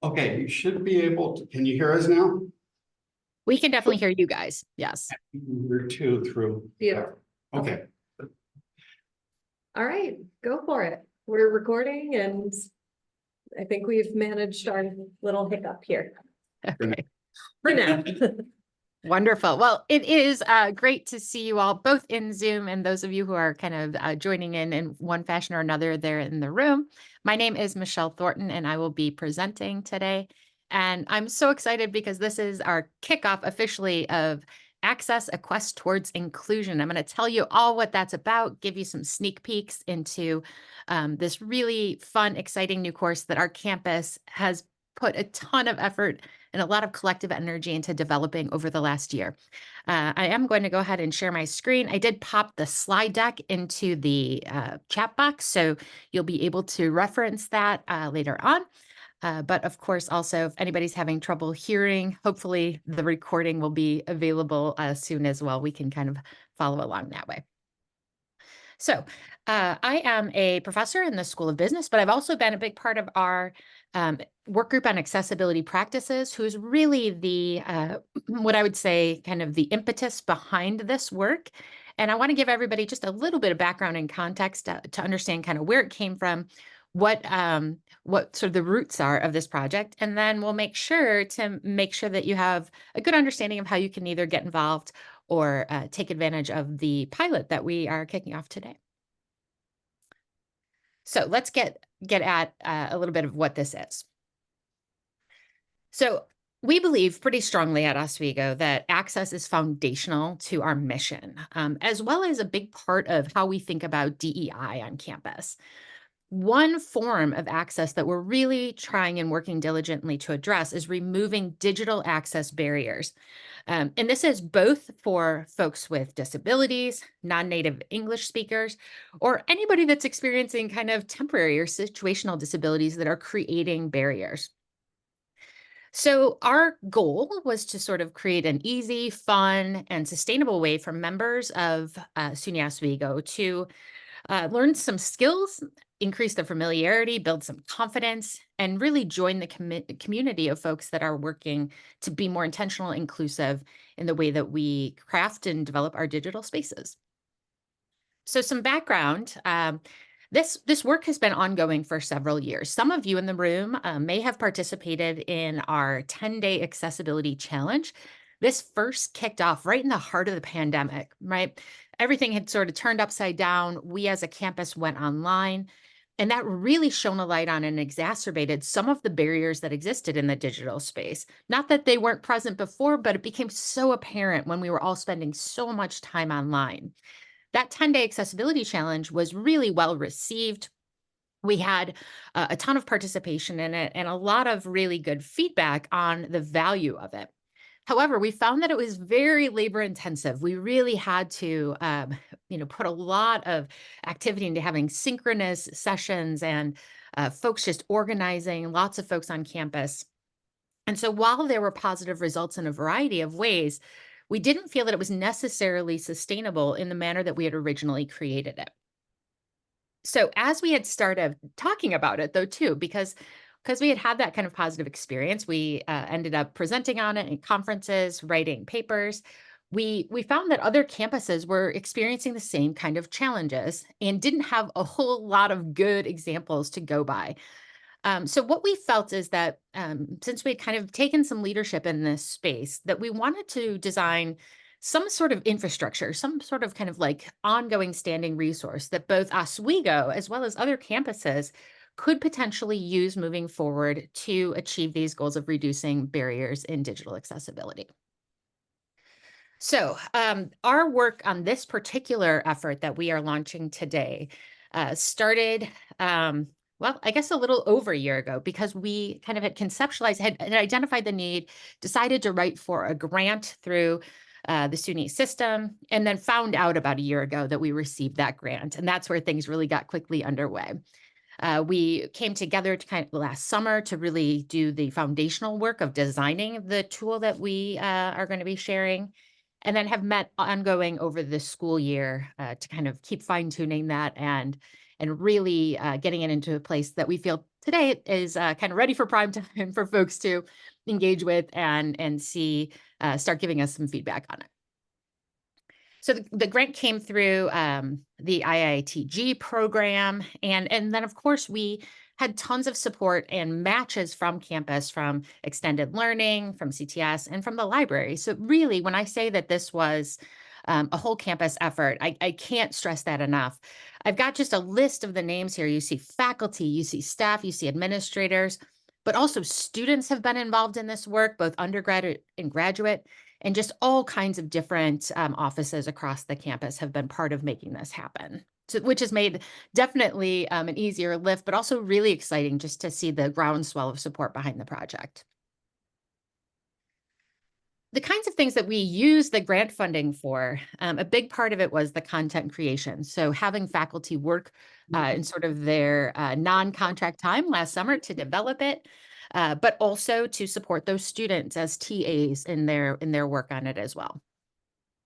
Okay, you should be able to, can you hear us now? We can definitely hear you guys. Yes. You can hear too through. Beautiful. Okay. All right, go for it. We're recording and I think we've managed our little hiccup here Okay. for now. Wonderful. Well, it is great to see you all both in Zoom and those of you who are kind of joining in one fashion or another there in the room. My name is Michelle Thornton and I will be presenting today. And I'm so excited because this is our kickoff officially of Access, a Quest Towards Inclusion. I'm going to tell you all what that's about, give you some sneak peeks into this really fun, exciting new course that our campus has put a ton of effort and a lot of collective energy into developing over the last year. I am going to go ahead and share my screen. I did pop the slide deck into the chat box, so you'll be able to reference that later on. But of course, also, if anybody's having trouble hearing, hopefully the recording will be available soon as well. We can kind of follow along that way. So I am a professor in the School of Business, but I've also been a big part of our work group on accessibility practices, who's really the, what I would say, kind of the impetus behind this work. And I want to give everybody just a little bit of background and context to understand kind of where it came from, what sort of the roots are of this project. And then we'll make sure that you have a good understanding of how you can either get involved or take advantage of the pilot that we are kicking off today. So let's get at a little bit of what this is. So we believe pretty strongly at Oswego that access is foundational to our mission, as well as a big part of how we think about DEI on campus. One form of access that we're really trying and working diligently to address is removing digital access barriers. And this is both for folks with disabilities, non-native English speakers, or anybody that's experiencing kind of temporary or situational disabilities that are creating barriers. So our goal was to sort of create an easy, fun, and sustainable way for members of SUNY Oswego to learn some skills, increase their familiarity, build some confidence, and really join the community of folks that are working to be more intentional, inclusive in the way that we craft and develop our digital spaces. So some background, this work has been ongoing for several years. Some of you in the room may have participated in our 10-day accessibility challenge. This first kicked off right in the heart of the pandemic, right? Everything had sort of turned upside down. We as a campus went online, and that really shone a light on and exacerbated some of the barriers that existed in the digital space. Not that they weren't present before, but it became so apparent when we were all spending so much time online. That 10-day accessibility challenge was really well received. We had a ton of participation in it and a lot of really good feedback on the value of it. However, we found that it was very labor intensive. We really had to, put a lot of activity into having synchronous sessions and folks just organizing, lots of folks on campus. And so while there were positive results in a variety of ways, we didn't feel that it was necessarily sustainable in the manner that we had originally created it. So as we had started talking about it, though, too, because we had that kind of positive experience, we ended up presenting on it in conferences, writing papers. We found that other campuses were experiencing the same kind of challenges and didn't have a whole lot of good examples to go by. So what we felt is that since we'd kind of taken some leadership in this space, that we wanted to design some sort of infrastructure, some sort of kind of like ongoing standing resource that both Oswego as well as other campuses could potentially use moving forward to achieve these goals of reducing barriers in digital accessibility. So our work on this particular effort that we are launching today started well, I guess a little over a year ago, because we kind of had conceptualized, had identified the need, decided to write for a grant through the SUNY system, and then found out about a year ago that we received that grant. And that's where things really got quickly underway. We came together to kind of last summer to really do the foundational work of designing the tool that we are going to be sharing, and then have met ongoing over the school year to kind of keep fine tuning that and and really getting it into a place that we feel today is kind of ready for prime time for folks to engage with and see, start giving us some feedback on it. So the grant came through the IITG program. And then, of course, we had tons of support and matches from campus, from extended learning, from CTS, and from the library. So really, when I say that this was a whole campus effort, I can't stress that enough. I've got just a list of the names here. You see faculty, you see staff, you see administrators, but also students have been involved in this work, both undergraduate and graduate. And just all kinds of different offices across the campus have been part of making this happen. So, which has made definitely an easier lift, but also really exciting just to see the groundswell of support behind the project. The kinds of things that we use the grant funding for, a big part of it was the content creation. So having faculty work in sort of their non-contract time last summer to develop it, but also to support those students as TAs in their work on it as well.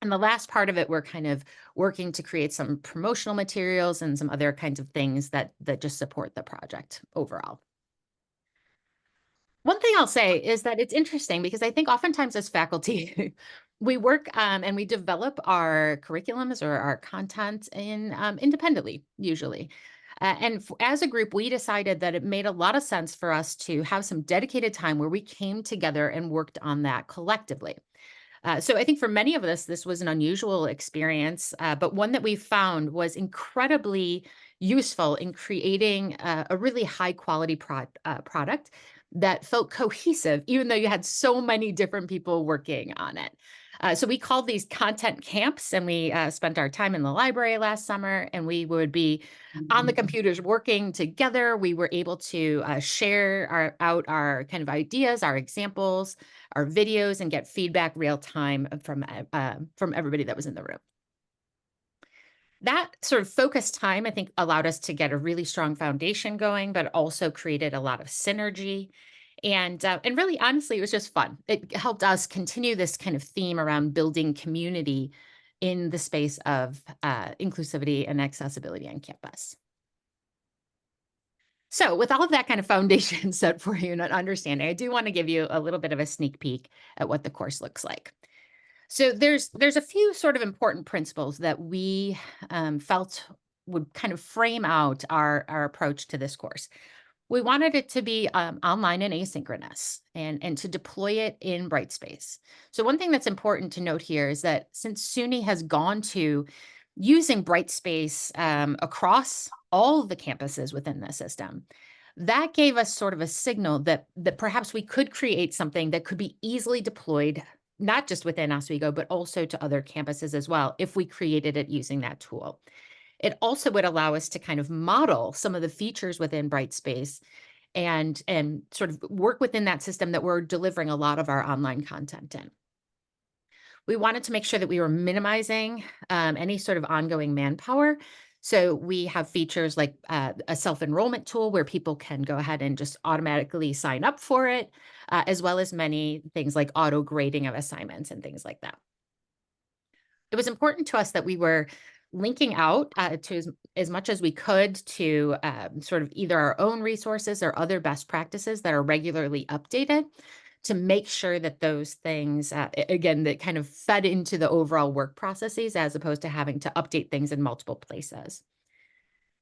And the last part of it, we're kind of working to create some promotional materials and some other kinds of things that just support the project overall. One thing I'll say is that it's interesting because I think oftentimes as faculty, we work and we develop our curriculums or our content independently, usually. As a group, we decided that it made a lot of sense for us to have some dedicated time where we came together and worked on that collectively. So I think for many of us, this was an unusual experience, but one that we found was incredibly useful in creating a really high quality product that felt cohesive, even though you had so many different people working on it. So we called these content camps, and we spent our time in the library last summer, and we would be on the computers working together. We were able to share out our kind of ideas, our examples, our videos, and get feedback real time from everybody that was in the room. That sort of focused time, I think, allowed us to get a really strong foundation going, but also created a lot of synergy. And really, honestly, it was just fun. It helped us continue this kind of theme around building community in the space of inclusivity and accessibility on campus. So with all of that kind of foundation set for you and an understanding, I do want to give you a little bit of a sneak peek at what the course looks like. So there's a few sort of important principles that we felt would kind of frame out our approach to this course. We wanted it to be online and asynchronous and to deploy it in Brightspace. So one thing that's important to note here is that since SUNY has gone to using Brightspace across all of the campuses within the system, that gave us sort of a signal that perhaps we could create something that could be easily deployed, not just within Oswego, but also to other campuses as well, if we created it using that tool. It also would allow us to kind of model some of the features within Brightspace and sort of work within that system that we're delivering a lot of our online content in. We wanted to make sure that we were minimizing any sort of ongoing manpower. So we have features like a self-enrollment tool where people can go ahead and just automatically sign up for it, as well as many things like auto grading of assignments and things like that. It was important to us that we were linking out to as much as we could to sort of either our own resources or other best practices that are regularly updated to make sure that those things, again, that kind of fed into the overall work processes as opposed to having to update things in multiple places.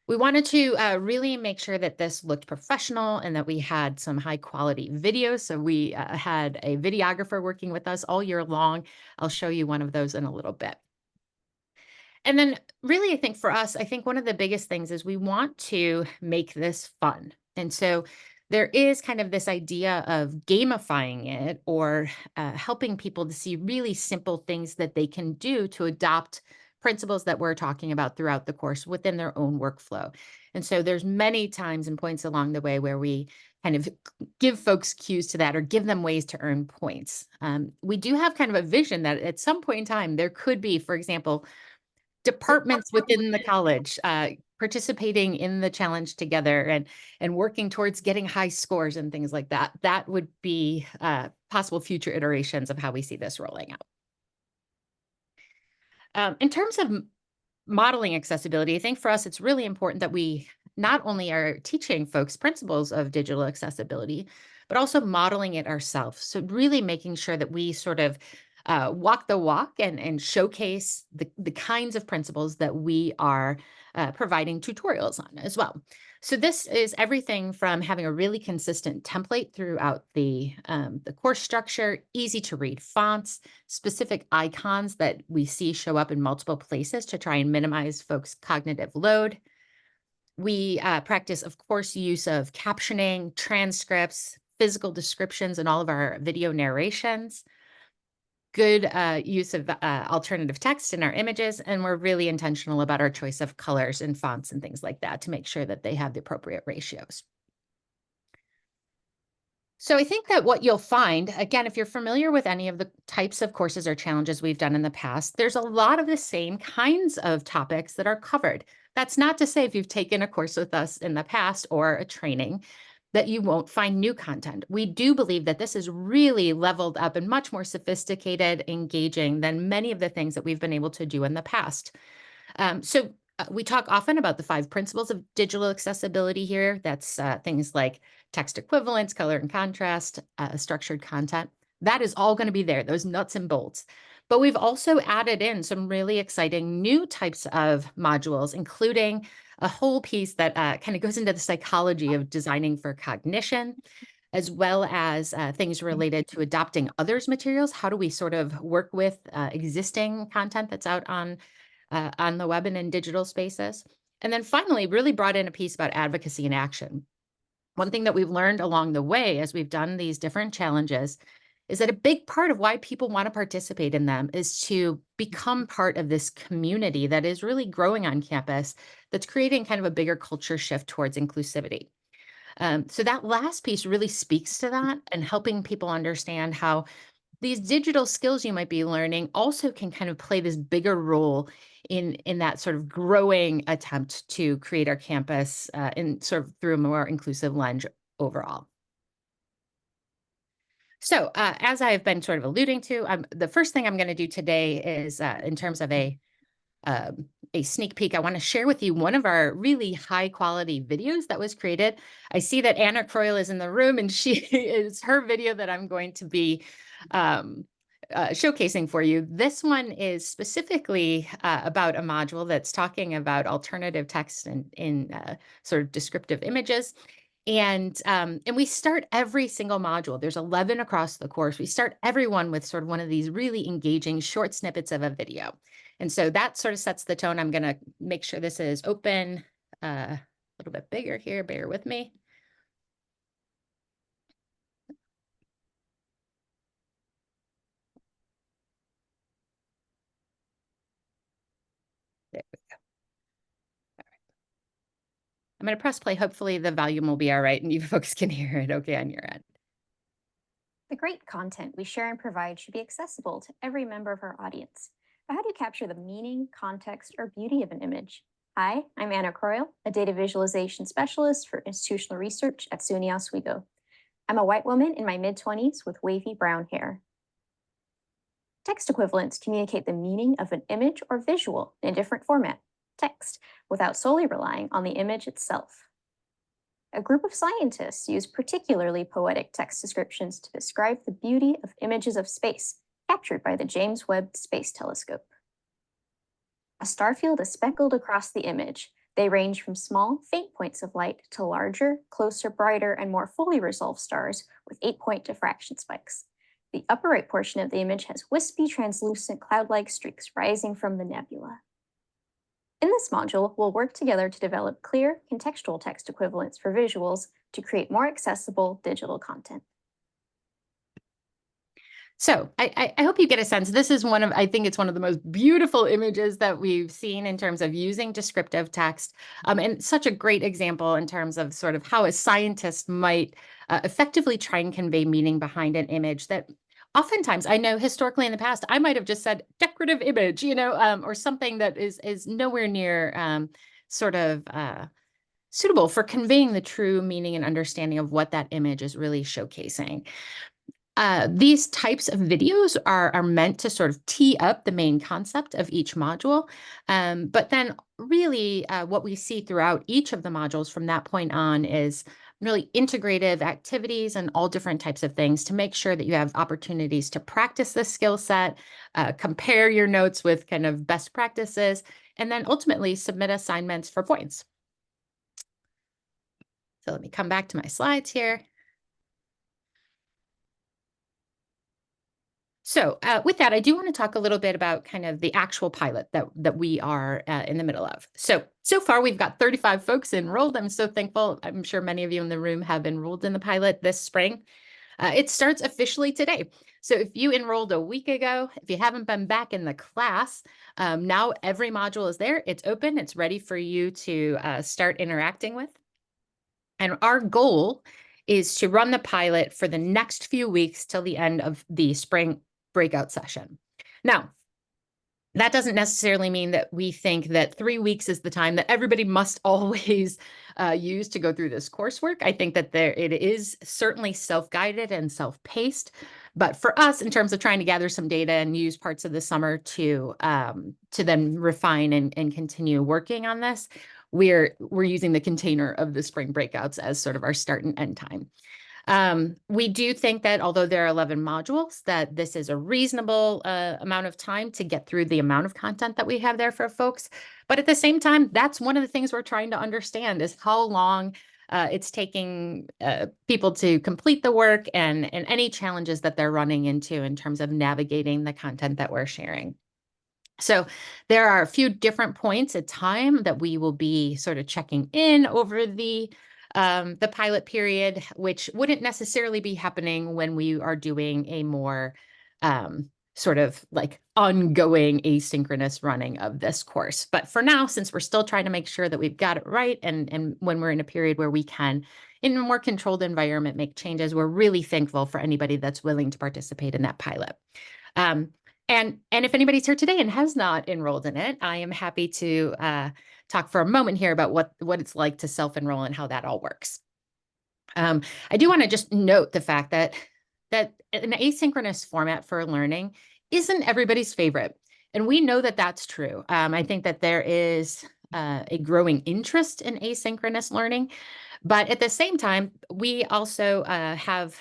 We wanted to really make sure that this looked professional and that we had some high quality videos. So we had a videographer working with us all year long. I'll show you one of those in a little bit. And then really, I think for us, I think one of the biggest things is we want to make this fun. And so there is kind of this idea of gamifying it or helping people to see really simple things that they can do to adopt principles that we're talking about throughout the course within their own workflow. And so there's many times and points along the way where we kind of give folks cues to that or give them ways to earn points. We do have kind of a vision that at some point in time, there could be, for example, departments within the college participating in the challenge together and working towards getting high scores and things like that. That would be possible future iterations of how we see this rolling out. In terms of modeling accessibility, I think for us, it's really important that we not only are teaching folks principles of digital accessibility, but also modeling it ourselves. So really making sure that we sort of walk the walk and showcase the kinds of principles that we are providing tutorials on as well. So this is everything from having a really consistent template throughout the course structure, easy to read fonts, specific icons that we see show up in multiple places to try and minimize folks' cognitive load. We practice, of course, use of captioning, transcripts, physical descriptions, and all of our video narrations. Good use of alternative text in our images, and we're really intentional about our choice of colors and fonts and things like that to make sure that they have the appropriate ratios. So I think that what you'll find, again, if you're familiar with any of the types of courses or challenges we've done in the past, there's a lot of the same kinds of topics that are covered. That's not to say if you've taken a course with us in the past or a training that you won't find new content. We do believe that this is really leveled up and much more sophisticated, engaging than many of the things that we've been able to do in the past. We talk often about the 5 principles of digital accessibility here. That's things like text equivalence, color and contrast, structured content. That is all going to be there, those nuts and bolts. But we've also added in some really exciting new types of modules, including a whole piece that kind of goes into the psychology of designing for cognition, as well as things related to adopting others' materials. How do we sort of work with existing content that's out on the web and in digital spaces? And then finally, really brought in a piece about advocacy and action. One thing that we've learned along the way as we've done these different challenges is that a big part of why people want to participate in them is to become part of this community that is really growing on campus, that's creating kind of a bigger culture shift towards inclusivity. So that last piece really speaks to that and helping people understand how these digital skills you might be learning also can kind of play this bigger role in that sort of growing attempt to create our campus in sort of through a more inclusive lens overall. So as I've been sort of alluding to, the first thing I'm going to do today is in terms of a sneak peek, I want to share with you one of our really high quality videos that was created. I see that Anna Croyle is in the room, and she is her video that I'm going to be showcasing for you. This one is specifically about a module that's talking about alternative text in sort of descriptive images. And we start every single module. There's 11 across the course. We start everyone with sort of one of these really engaging short snippets of a video. And so that sort of sets the tone. I'm going to make sure this is open a little bit bigger here. Bear with me. There we go. All right. I'm going to press play. Hopefully the volume will be all right and you folks can hear it okay on your end. The great content we share and provide should be accessible to every member of our audience. But how do you capture the meaning, context, or beauty of an image? Hi, I'm Anna Croyle, a data visualization specialist for institutional research at SUNY Oswego. I'm a white woman in my mid-20s with wavy brown hair. Text equivalents communicate the meaning of an image or visual in a different format, text, without solely relying on the image itself. A group of scientists use particularly poetic text descriptions to describe the beauty of images of space captured by the James Webb Space Telescope. A star field is speckled across the image. They range from small, faint points of light to larger, closer, brighter, and more fully resolved stars with 8-point diffraction spikes. The upper right portion of the image has wispy, translucent, cloud-like streaks rising from the nebula. In this module, we'll work together to develop clear, contextual text equivalents for visuals to create more accessible digital content. So I hope you get a sense. This is I think it's one of the most beautiful images that we've seen in terms of using descriptive text, and such a great example in terms of sort of how a scientist might effectively try and convey meaning behind an image that oftentimes, I know historically in the past, I might have just said decorative image, or something that is nowhere near sort of suitable for conveying the true meaning and understanding of what that image is really showcasing. These types of videos are meant to sort of tee up the main concept of each module. But then really what we see throughout each of the modules from that point on is really integrative activities and all different types of things to make sure that you have opportunities to practice the skill set, compare your notes with kind of best practices, and then ultimately submit assignments for points. So let me come back to my slides here. So with that, I do want to talk a little bit about kind of the actual pilot that we are in the middle of. So far, we've got 35 folks enrolled. I'm so thankful. I'm sure many of you in the room have enrolled in the pilot this spring. It starts officially today. So if you enrolled a week ago, if you haven't been back in the class, now every module is there. It's open. It's ready for you to start interacting with. And our goal is to run the pilot for the next few weeks till the end of the spring breakout session. Now, that doesn't necessarily mean that we think that 3 weeks is the time that everybody must always use to go through this coursework. I think that it is certainly self-guided and self-paced. But for us, in terms of trying to gather some data and use parts of the summer to then refine and continue working on this, we're using the container of the spring breakouts as sort of our start and end time. We do think that although there are 11 modules, that this is a reasonable amount of time to get through the amount of content that we have there for folks. But at the same time, that's one of the things we're trying to understand is how long it's taking people to complete the work and any challenges that they're running into in terms of navigating the content that we're sharing. So there are a few different points of time that we will be sort of checking in over the pilot period, which wouldn't necessarily be happening when we are doing a more sort of like ongoing asynchronous running of this course. But for now, since we're still trying to make sure that we've got it right, and when we're in a period where we can, in a more controlled environment, make changes, we're really thankful for anybody that's willing to participate in that pilot. And if anybody's here today and has not enrolled in it, I am happy to talk for a moment here about what it's like to self-enroll and how that all works. I do want to just note the fact that an asynchronous format for learning isn't everybody's favorite. And we know that that's true. I think that there is a growing interest in asynchronous learning. But at the same time, we also have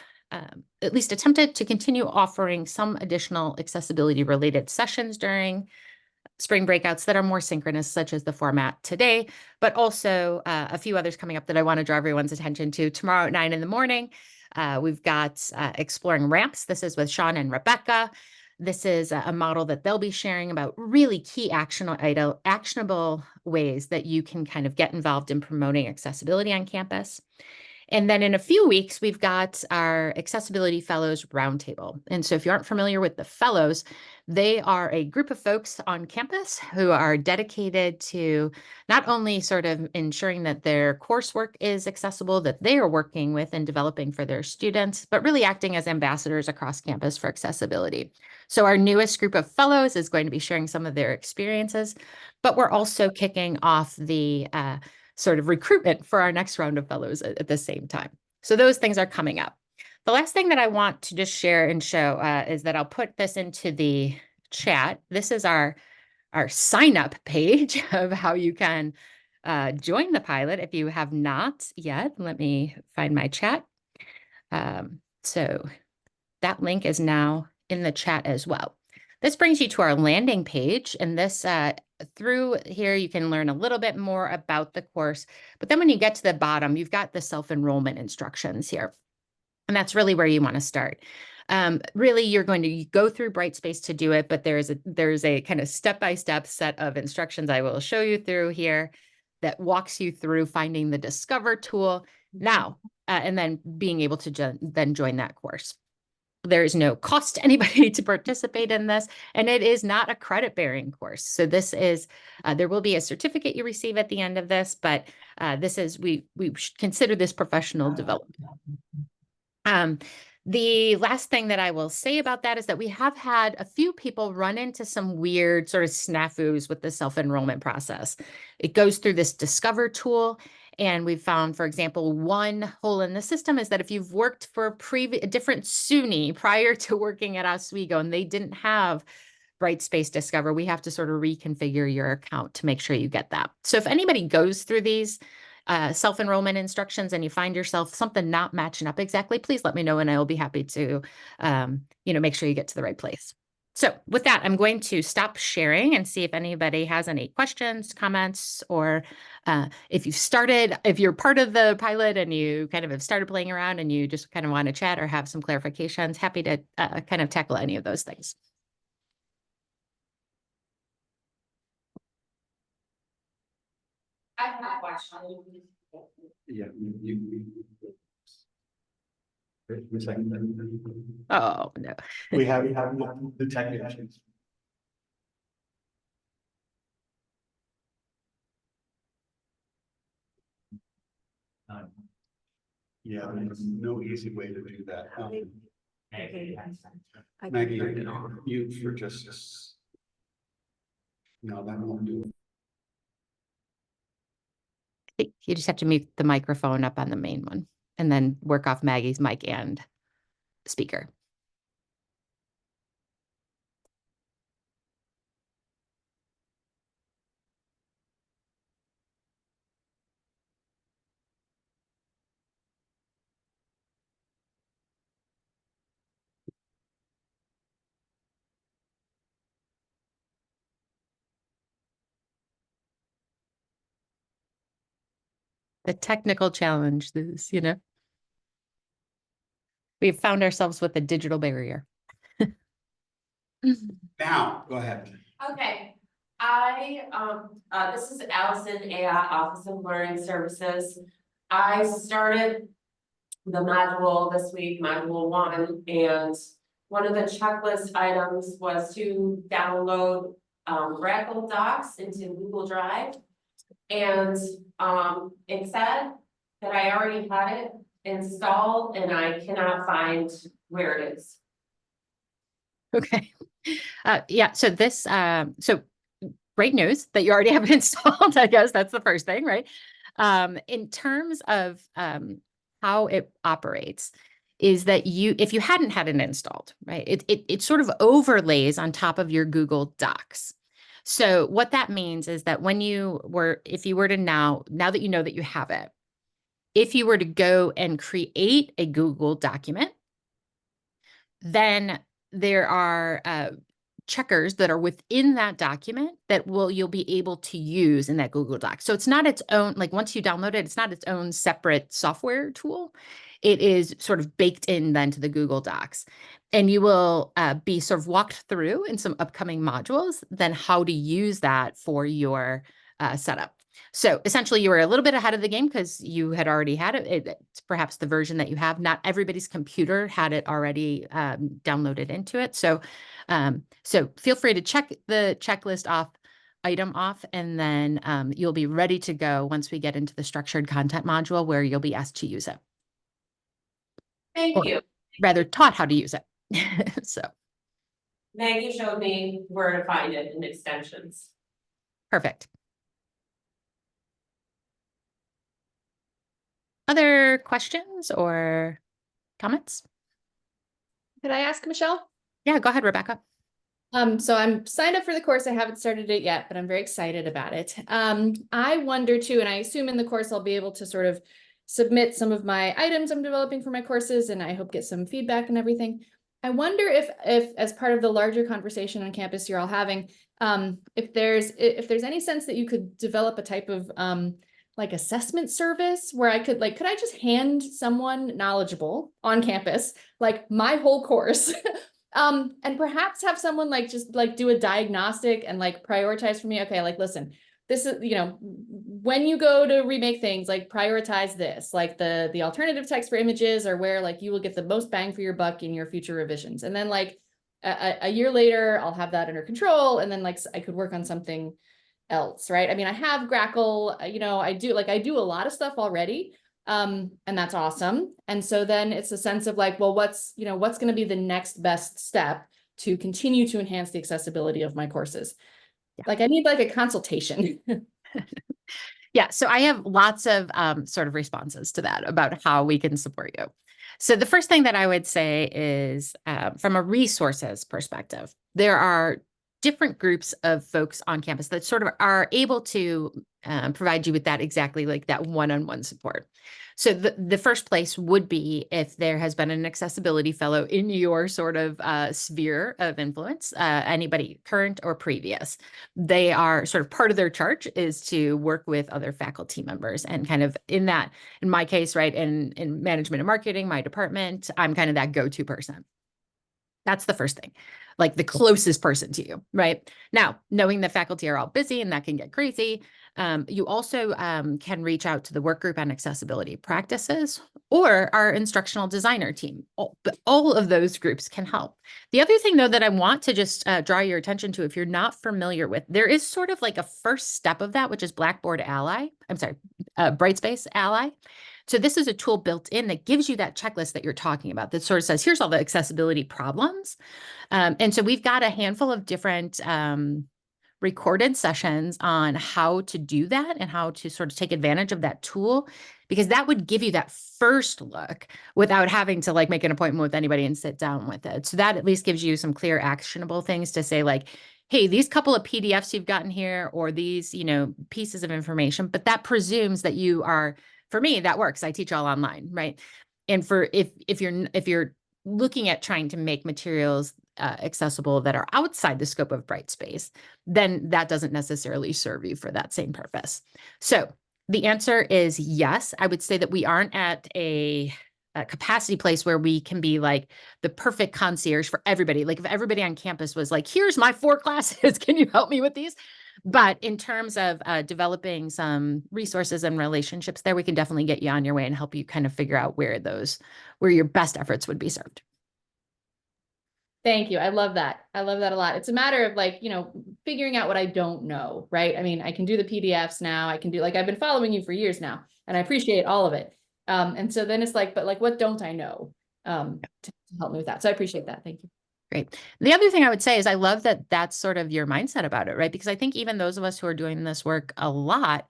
at least attempted to continue offering some additional accessibility related sessions during spring breakouts that are more synchronous, such as the format today, but also a few others coming up that I want to draw everyone's attention to. Tomorrow at 9 in the morning, we've got Exploring Ramps. This is with Sean and Rebecca. This is a model that they'll be sharing about really key actionable ways that you can kind of get involved in promoting accessibility on campus. And then in a few weeks, we've got our Accessibility Fellows Roundtable. And so if you aren't familiar with the Fellows, they are a group of folks on campus who are dedicated to not only sort of ensuring that their coursework is accessible, that they are working with and developing for their students, but really acting as ambassadors across campus for accessibility. So our newest group of Fellows is going to be sharing some of their experiences, but we're also kicking off the sort of recruitment for our next round of fellows at the same time. So those things are coming up. The last thing that I want to just share and show is that I'll put this into the chat. This is our sign up page of how you can join the pilot if you have not yet. Let me find my chat. So that link is now in the chat as well. This brings you to our landing page, and this through here, you can learn a little bit more about the course. But then when you get to the bottom, you've got the self-enrollment instructions here. And that's really where you want to start. Really, you're going to go through Brightspace to do it, but there's a kind of step-by-step set of instructions I will show you through here that walks you through finding the Discover tool now, and then being able to then join that course. There is no cost to anybody to participate in this, and it is not a credit-bearing course. So this is, there will be a certificate you receive at the end of this, but this is, we should consider this professional development. The last thing that I will say about that is that we have had a few people run into some weird sort of snafus with the self-enrollment process. It goes through this Discover tool, And we've found, for example, one hole in the system is that if you've worked for a different SUNY prior to working at Oswego and they didn't have Brightspace Discover, we have to sort of reconfigure your account to make sure you get that. So if anybody goes through these self-enrollment instructions and you find yourself something not matching up exactly, please let me know and I will be happy to, make sure you get to the right place. So with that, I'm going to stop sharing and see if anybody has any questions, comments, or if you're part of the pilot and you kind of have started playing around and you just kind of want to chat or have some clarifications, happy to kind of tackle any of those things. I have a question. Yeah. We second. Oh, no. We have the technicians. Yeah, there's no easy way to do that. Maggie, you for just. No, that won't do it. You just have to mute the microphone up on the main one and then work off Maggie's mic and speaker. The technical challenge is, we've found ourselves with a digital barrier. Now, go ahead. Okay, this is Allison, AI Office of Learning Services. I started the module this week, module 1, and one of the checklist items was to download Grackle Docs into Google Drive. And it said that I already had it installed and I cannot find where it is. Okay. Yeah. So great news that you already have it installed. I guess that's the first thing, right? In terms of how it operates, is that if you hadn't had it installed, right, it sort of overlays on top of your Google Docs. So what that means is that if you were to now that you know that you have it, if you were to go and create a Google document, then there are checkers that are within that document that you'll be able to use in that Google Doc. So it's not its own, like once you download it, it's not its own separate software tool. It is sort of baked in then to the Google Docs. And you will be sort of walked through in some upcoming modules, then how to use that for your setup. So essentially you were a little bit ahead of the game because you had already had it. It's perhaps the version that you have. Not everybody's computer had it already downloaded into it. So feel free to check the checklist item off, and then you'll be ready to go once we get into the structured content module where you'll be asked to use it. Thank you. Rather taught how to use it. So Maggie showed me where to find it in extensions. perfect. Other questions or comments? Could I ask Michelle? Yeah, go ahead, Rebecca. So I'm signed up for the course. I haven't started it yet, but I'm very excited about it. I wonder too, and I assume in the course I'll be able to sort of submit some of my items I'm developing for my courses, and I hope get some feedback and everything. I wonder if as part of the larger conversation on campus you're all having, if there's any sense that you could develop a type of like assessment service where I could I just hand someone knowledgeable on campus, like my whole course, and perhaps have someone just do a diagnostic and prioritize for me. Okay, listen, this is, when you go to remake things, prioritize this, the alternative text for images are where you will get the most bang for your buck in your future revisions. And then a year later, I'll have that under control. And then I could work on something else, right? I mean, I have Grackle, I do a lot of stuff already. And that's awesome. And so then it's a sense of well, what's going to be the next best step to continue to enhance the accessibility of my courses? Yeah. I need a consultation. Yeah, so I have lots of sort of responses to that about how we can support you. So the first thing that I would say is from a resources perspective, there are different groups of folks on campus that sort of are able to provide you with that exactly like that one-on-one support. So the first place would be if there has been an accessibility fellow in your sort of sphere of influence, anybody current or previous. They are sort of part of their charge is to work with other faculty members and kind of in that, in my case, right, in management and marketing, my department, I'm kind of that go-to person. That's the first thing, like the closest person to you, right? Now, knowing that faculty are all busy and that can get crazy, you also can reach out to the work group on accessibility practices or our instructional designer team. All of those groups can help. The other thing, though, that I want to just draw your attention to, if you're not familiar with, there is sort of like a first step of that, which is Blackboard Ally. I'm sorry, Brightspace Ally. So this is a tool built in that gives you that checklist that you're talking about that sort of says, here's all the accessibility problems. And so we've got a handful of different recorded sessions on how to do that and how to sort of take advantage of that tool, because that would give you that first look without having to like make an appointment with anybody and sit down with it. So that at least gives you some clear actionable things to say like, hey, these couple of PDFs you've gotten here, or these, you know, pieces of information, but that presumes that you are, for me, that works. I teach all online, right? And for if you're looking at trying to make materials accessible that are outside the scope of Brightspace, then that doesn't necessarily serve you for that same purpose. So the answer is yes. I would say that we aren't at a capacity place where we can be like the perfect concierge for everybody. Like if everybody on campus was like, here's my 4 classes, can you help me with these? But in terms of developing some resources and relationships there, we can definitely get you on your way and help you kind of figure out where your best efforts would be served. Thank you. I love that. I love that a lot. It's a matter of like, you know, figuring out what I don't know, right? I mean, I can do the PDFs now. I can do like, I've been following you for years now and I appreciate all of it. And so then it's like, but like, what don't I know to help me with that? So I appreciate that. Thank you. Great. The other thing I would say is I love that that's sort of your mindset about it, right? Because I think even those of us who are doing this work a lot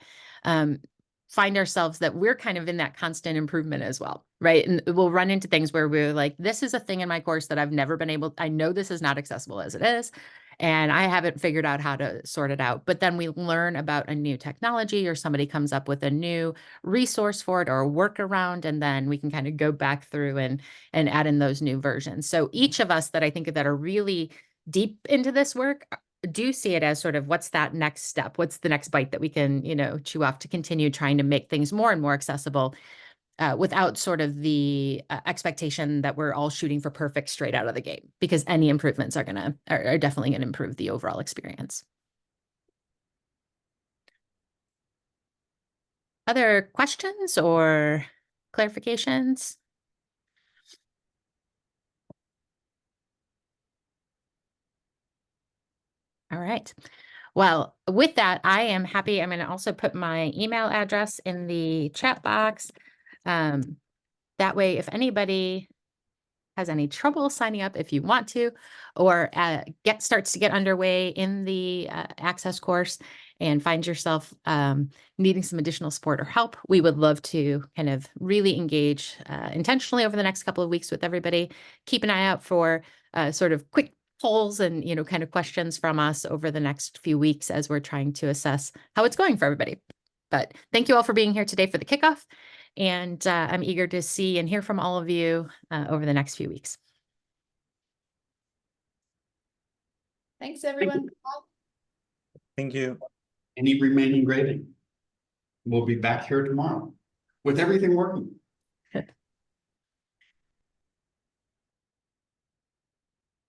find ourselves that we're kind of in that constant improvement as well, right? And we'll run into things where we're like, this is a thing in my course that I've never been able, I know this is not accessible as it is, and I haven't figured out how to sort it out. But then we learn about a new technology or somebody comes up with a new resource for it or a workaround, and then we can kind of go back through and add in those new versions. So each of us that I think that are really deep into this work do see it as sort of what's that next step? What's the next bite that we can, you know, chew off to continue trying to make things more and more accessible without sort of the expectation that we're all shooting for perfect straight out of the gate, because any improvements are definitely going to improve the overall experience. Other questions or clarifications? All right. Well, with that, I am happy. I'm going to also put my email address in the chat box. That way, if anybody has any trouble signing up, if you want to, or starts to get underway in the Access course and find yourself needing some additional support or help, we would love to kind of really engage intentionally over the next couple of weeks with everybody. Keep an eye out for sort of quick polls and, you know, kind of questions from us over the next few weeks as we're trying to assess how it's going for everybody. But thank you all for being here today for the kickoff. And I'm eager to see and hear from all of you over the next few weeks. Thanks, everyone. Thank you. Any remaining grading? We'll be back here tomorrow with everything working.